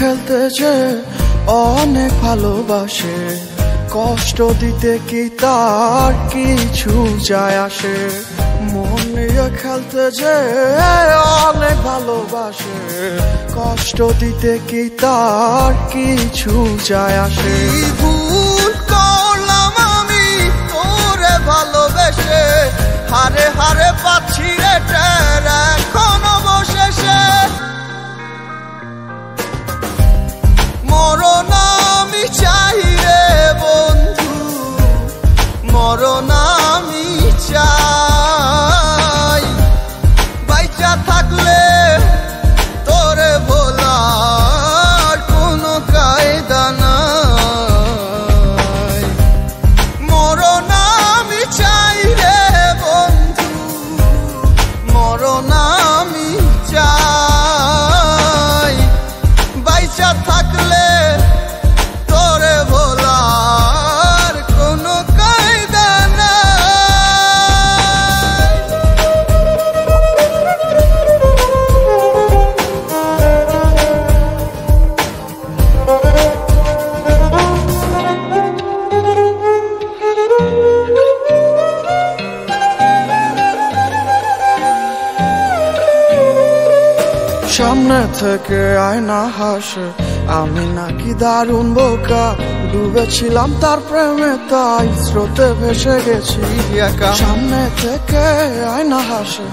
খেলতে যে অনেক ভালোবাসে, কষ্ট দিতে কি তার কিছু যায় আসে। মন নিয়ে খেলতে যে অনেক ভালোবাসে, কষ্ট দিতে কি তার কিছু যায় আসে। ভুল করলাম আমি তোরে ভালোবেসে, হারে হারে পাচ্ছি রে টের এখন অবশেষে। মরণ আমি চাই রে বন্ধু, মরণ আমি চাই। বাইচা থাকলে তোরে ভোলার কোনো কায়দা নাই। মরণ আমি চাই রে বন্ধু, মরণ আমি চাই। বাইচা থাকলে তোরে ভোলার কোনো কায়দা নাই। সামনে থেকে আয়না হাসে, আমি নাকি দারুণ বোকা। ডুবেছিলাম তার প্রেমে, তাই স্রোতে ভেসে গেছি একা। সামনে থেকে আয়না হাসে,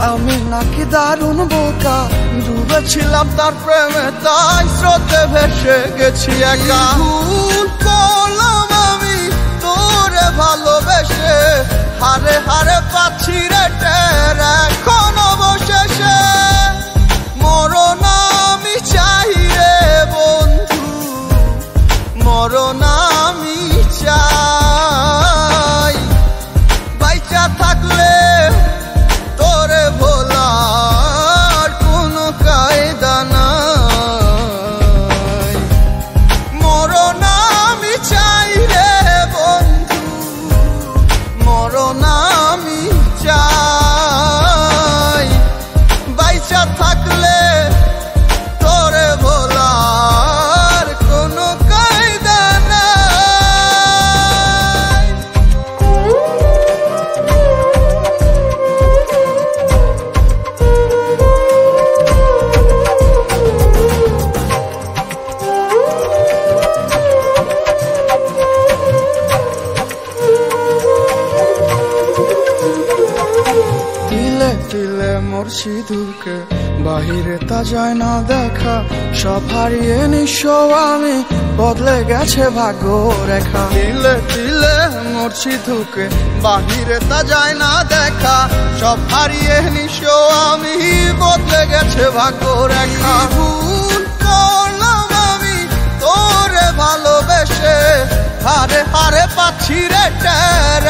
আমি নাকি দারুণ বোকা। ডুবেছিলাম তার প্রেমে, তাই স্রোতে ভেসে গেছি একা। ভুল করলাম আমি তোরে ভালোবেসে, হারে হারে পাচ্ছি রে টের এখন অবশেষে। মরণ আমি চাই রে বন্ধু, মরণ আমি চাই। বাইচা থাকলে তোরে ভোলার কোনো কায়দা নাই। মরণ আমি চাই রে বন্ধু, মরণ আমি চাই। বাইচা থাকলে তোরে ভোলার কোনো কায়দা নাই। তিলে তিলে মরছি দূরকে, বাহিরে তা যায় না দেখা। সব হারিয়ে নিঃস্ব আমি, বদলে গেছে ভাগ্য রেখা। তিলে তিলে মরছি ধুকে, বাহিরে তা যায় না দেখা। সব হারিয়ে নিঃস্ব আমি, বদলে গেছে ভাগ্য রেখা। ভুল করলাম আমি তোরে ভালোবেসে, হারে হারে পাচ্ছি রে টের